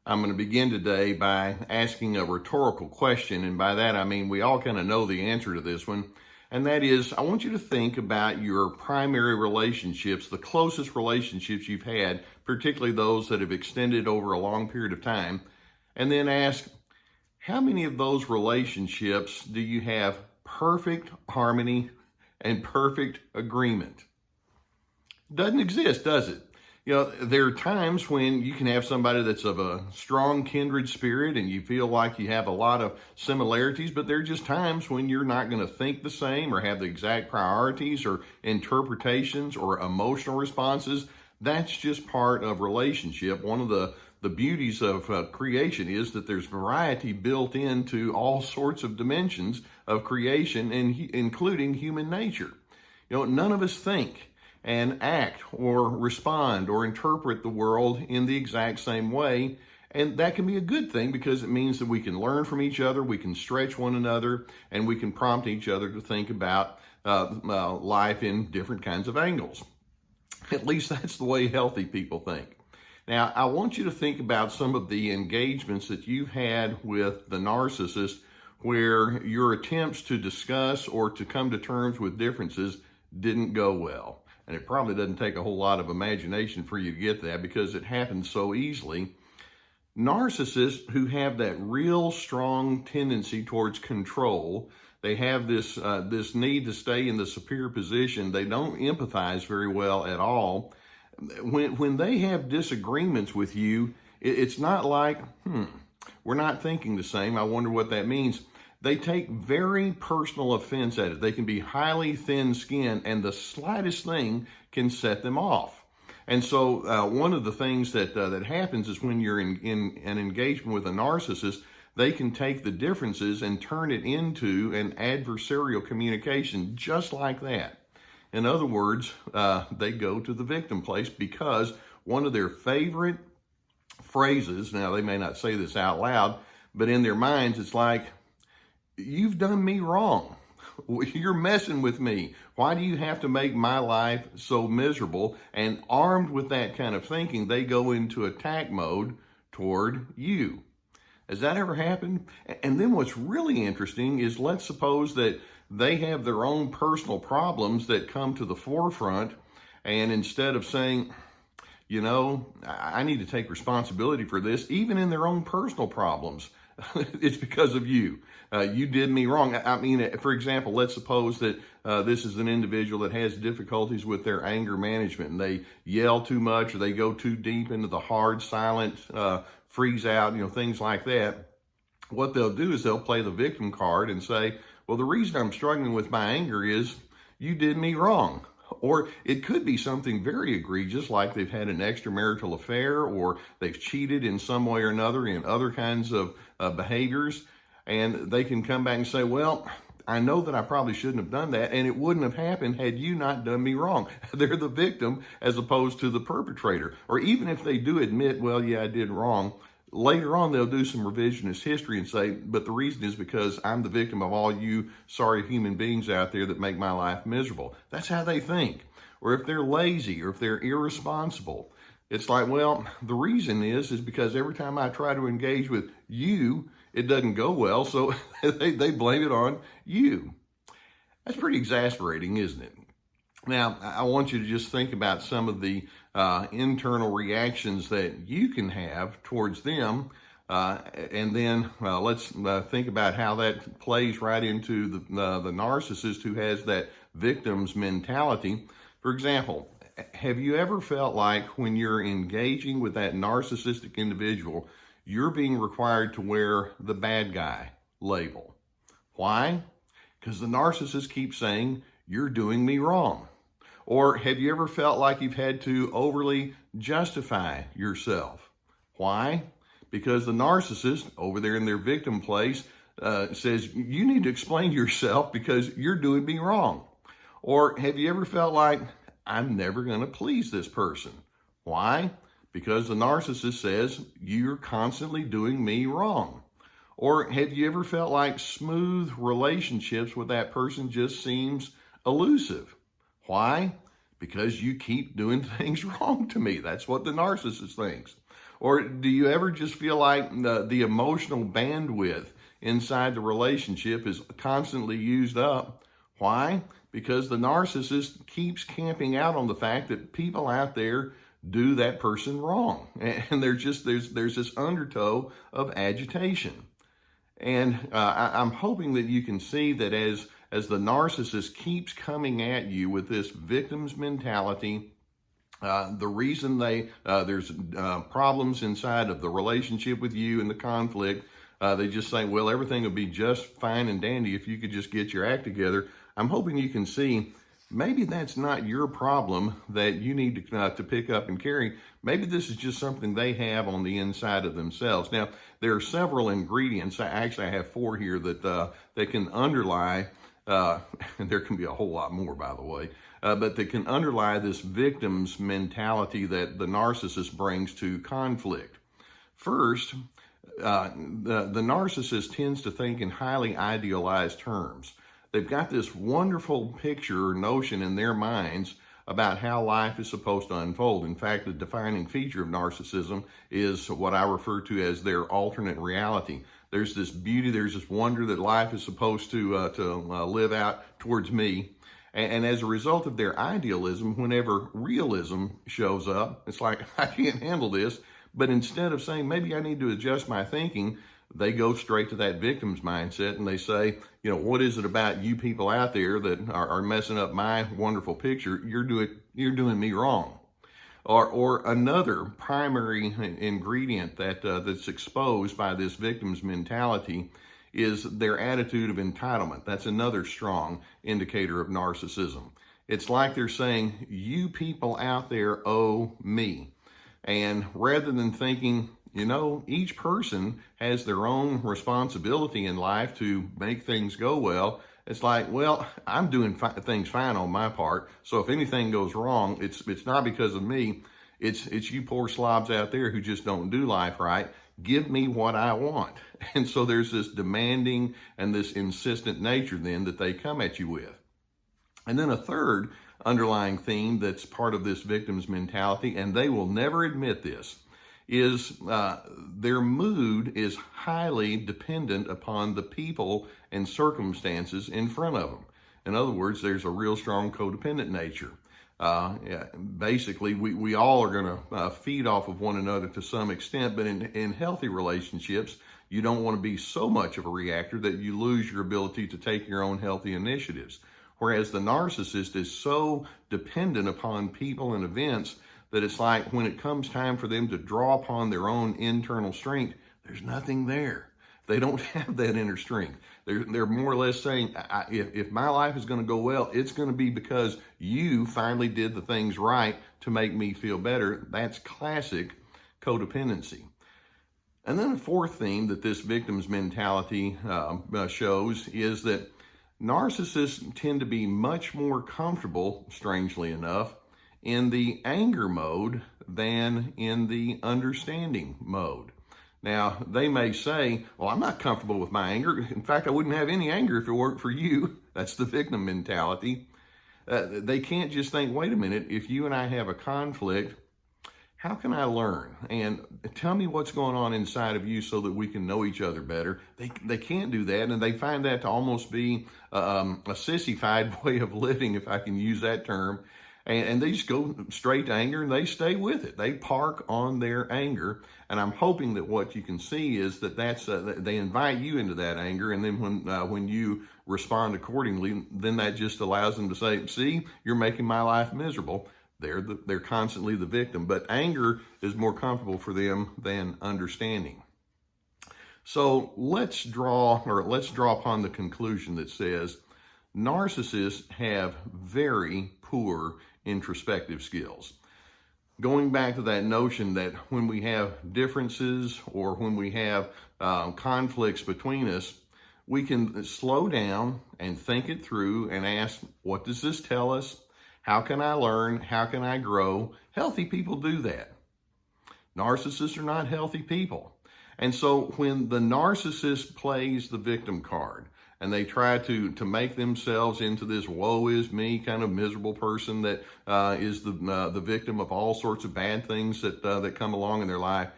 I'm going to begin today by asking a rhetorical question, and by that I mean we all kind of know the answer to this one, and that is I want you to think about your primary relationships, the closest relationships you've had, particularly those that have extended over a long period of time, and then ask, how many of those relationships do you have perfect harmony and perfect agreement? Doesn't exist, does it? There are times when you can have somebody that's of a strong kindred spirit and you feel like you have a lot of similarities, but there are just times when you're not going to think the same or have the exact priorities or interpretations or emotional responses. That's just part of relationship. One of the beauties of creation is that there's variety built into all sorts of dimensions of creation, including human nature. None of us think and act or respond or interpret the world in the exact same way. And that can be a good thing because it means that we can learn from each other, we can stretch one another, and we can prompt each other to think about life in different kinds of angles. At least that's the way healthy people think. Now, I want you to think about some of the engagements that you've had with the narcissist where your attempts to discuss or to come to terms with differences didn't go well. And it probably doesn't take a whole lot of imagination for you to get that because it happens so easily. Narcissists who have that real strong tendency towards control, they have this need to stay in the superior position. They don't empathize very well at all. When they have disagreements with you, it's not like, we're not thinking the same. I wonder what that means. They take very personal offense at it. They can be highly thin-skinned, and the slightest thing can set them off. And so one of the things that happens is when you're in an engagement with a narcissist, they can take the differences and turn it into an adversarial communication just like that. In other words, they go to the victim place because one of their favorite phrases, now they may not say this out loud, but in their minds it's like, you've done me wrong. You're messing with me. Why do you have to make my life so miserable? And armed with that kind of thinking, they go into attack mode toward you. Has that ever happened? And then what's really interesting is, let's suppose that they have their own personal problems that come to the forefront, and instead of saying, I need to take responsibility for this, even in their own personal problems, it's because of you. You did me wrong. I mean, for example, let's suppose that this is an individual that has difficulties with their anger management, and they yell too much, or they go too deep into the hard, silent, freeze out, things like that. What they'll do is they'll play the victim card and say, well, the reason I'm struggling with my anger is you did me wrong. Or it could be something very egregious, like they've had an extramarital affair, or they've cheated in some way or another in other kinds of behaviors. And they can come back and say, well, I know that I probably shouldn't have done that, and it wouldn't have happened had you not done me wrong. They're the victim as opposed to the perpetrator. Or even if they do admit, well, yeah, I did wrong, later on they'll do some revisionist history and say, but the reason is because I'm the victim of all you sorry human beings out there that make my life miserable. That's how they think. Or if they're lazy, or if they're irresponsible, it's like, well, the reason is because every time I try to engage with you, it doesn't go well, so they blame it on you. That's pretty exasperating, isn't it? Now, I want you to just think about some of the internal reactions that you can have towards them, and then let's think about how that plays right into the narcissist who has that victim's mentality. For example, have you ever felt like when you're engaging with that narcissistic individual, you're being required to wear the bad guy label? Why? Because the narcissist keeps saying, you're doing me wrong. Or have you ever felt like you've had to overly justify yourself? Why? Because the narcissist over there in their victim place says, you need to explain yourself because you're doing me wrong. Or have you ever felt like, I'm never going to please this person? Why? Because the narcissist says, you're constantly doing me wrong. Or have you ever felt like smooth relationships with that person just seems elusive? Why? Because you keep doing things wrong to me. That's what the narcissist thinks. Or do you ever just feel like the emotional bandwidth inside the relationship is constantly used up? Why? Because the narcissist keeps camping out on the fact that people out there do that person wrong. And there's this undertow of agitation. And I'm hoping that you can see that as the narcissist keeps coming at you with this victim's mentality, the reason there's problems inside of the relationship with you and the conflict, they just say, well, everything will be just fine and dandy if you could just get your act together. I'm hoping you can see maybe that's not your problem that you need to pick up and carry. Maybe this is just something they have on the inside of themselves. Now, there are several ingredients. I have 4 here that can underlie, and there can be a whole lot more, by the way, but that can underlie this victim's mentality that the narcissist brings to conflict. First, the narcissist tends to think in highly idealized terms. They've got this wonderful picture or notion in their minds about how life is supposed to unfold. In fact, the defining feature of narcissism is what I refer to as their alternate reality. There's this beauty, there's this wonder that life is supposed to live out towards me. And as a result of their idealism, whenever realism shows up, it's like, I can't handle this. But instead of saying, maybe I need to adjust my thinking, they go straight to that victim's mindset and they say, what is it about you people out there that are messing up my wonderful picture? You're doing me wrong. Or another primary ingredient that's exposed by this victim's mentality is their attitude of entitlement. That's another strong indicator of narcissism. It's like they're saying, you people out there owe me. And rather than thinking, each person has their own responsibility in life to make things go well, it's like, well, I'm doing things fine on my part. So if anything goes wrong, it's not because of me. It's you poor slobs out there who just don't do life right. Give me what I want. And so there's this demanding and this insistent nature then that they come at you with. And then a third underlying theme that's part of this victim's mentality, and they will never admit this, is their mood is highly dependent upon the people and circumstances in front of them. In other words, there's a real strong codependent nature. Basically, we all are going to feed off of one another to some extent, but in healthy relationships, you don't want to be so much of a reactor that you lose your ability to take your own healthy initiatives. Whereas the narcissist is so dependent upon people and events that it's like when it comes time for them to draw upon their own internal strength, there's nothing there. They don't have that inner strength. They're more or less saying, if my life is going to go well, it's going to be because you finally did the things right to make me feel better. That's classic codependency. And then a fourth theme that this victim's mentality shows is that narcissists tend to be much more comfortable, strangely enough, in the anger mode than in the understanding mode. Now, they may say, well, I'm not comfortable with my anger. In fact, I wouldn't have any anger if it weren't for you. That's the victim mentality. They can't just think, wait a minute, if you and I have a conflict, how can I learn? And tell me what's going on inside of you so that we can know each other better. They can't do that, and they find that to almost be a sissified way of living, if I can use that term. And they just go straight to anger and they stay with it. They park on their anger. And I'm hoping that what you can see is that they invite you into that anger. And then when you respond accordingly, then that just allows them to say, see, you're making my life miserable. They're constantly the victim. But anger is more comfortable for them than understanding. So let's draw upon the conclusion that says narcissists have very poor introspective skills. Going back to that notion that when we have differences or when we have conflicts between us, we can slow down and think it through and ask, what does this tell us? How can I learn? How can I grow? Healthy people do that. Narcissists are not healthy people. And so when the narcissist plays the victim card, and they try to make themselves into this woe is me kind of miserable person that is the victim of all sorts of bad things that come along in their life,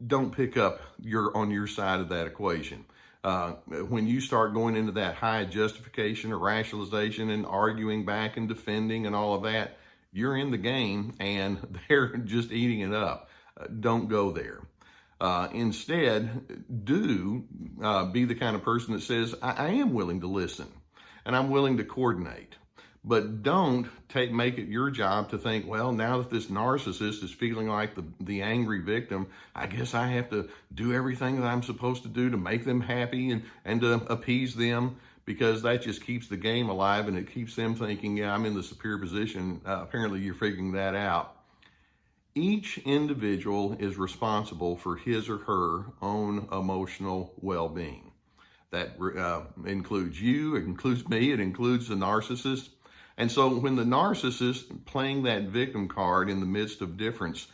don't pick up on your side of that equation. When you start going into that high justification or rationalization and arguing back and defending and all of that, you're in the game and they're just eating it up. Don't go there. Instead, be the kind of person that says, I am willing to listen and I'm willing to coordinate. But don't make it your job to think, well, now that this narcissist is feeling like the angry victim, I guess I have to do everything that I'm supposed to do to make them happy and to appease them, because that just keeps the game alive and it keeps them thinking, yeah, I'm in the superior position. Apparently you're figuring that out. Each individual is responsible for his or her own emotional well-being. That includes you, it includes me, it includes the narcissist. And so when the narcissist playing that victim card in the midst of difference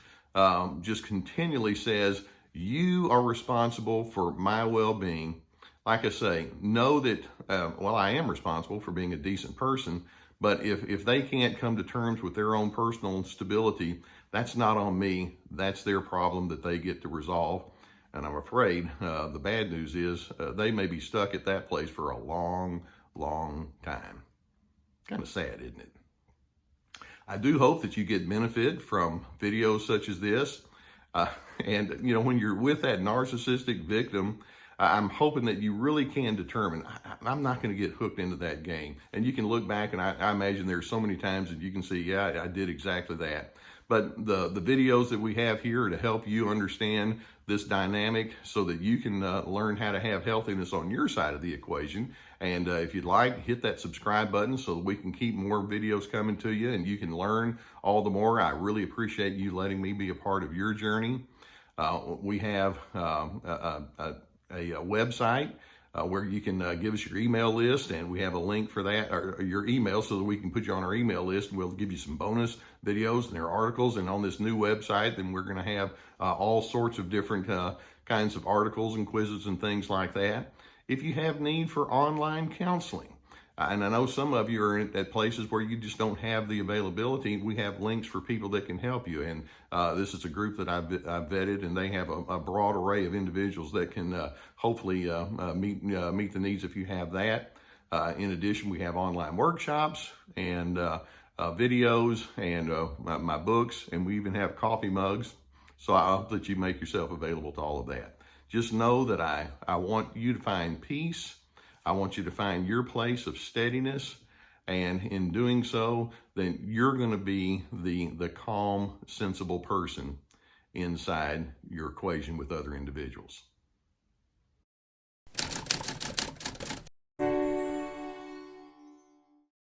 just continually says, you are responsible for my well-being, like I say, know that, I am responsible for being a decent person, but if they can't come to terms with their own personal stability, that's not on me. That's their problem that they get to resolve. And I'm afraid the bad news is they may be stuck at that place for a long, long time. Kind of sad, isn't it? I do hope that you get benefit from videos such as this. And when you're with that narcissistic victim, I'm hoping that you really can determine, I'm not going to get hooked into that game. And you can look back, and I imagine there's so many times that you can see, yeah, I did exactly that. But the videos that we have here are to help you understand this dynamic so that you can learn how to have healthiness on your side of the equation. And if you'd like, hit that subscribe button so that we can keep more videos coming to you and you can learn all the more. I really appreciate you letting me be a part of your journey. We have a website where you can give us your email list, and we have a link for that, or your email, so that we can put you on our email list, and we'll give you some bonus videos and their articles. And on this new website, then we're going to have all sorts of different kinds of articles and quizzes and things like that. If you have need for online counseling, and I know some of you are at places where you just don't have the availability, we have links for people that can help you. And this is a group that I've vetted, and they have a broad array of individuals that can hopefully meet the needs if you have that. In addition, we have online workshops and videos and my books, and we even have coffee mugs. So I hope that you make yourself available to all of that. Just know that I want you to find peace. I want you to find your place of steadiness, and in doing so, then you're going to be the calm, sensible person inside your equation with other individuals.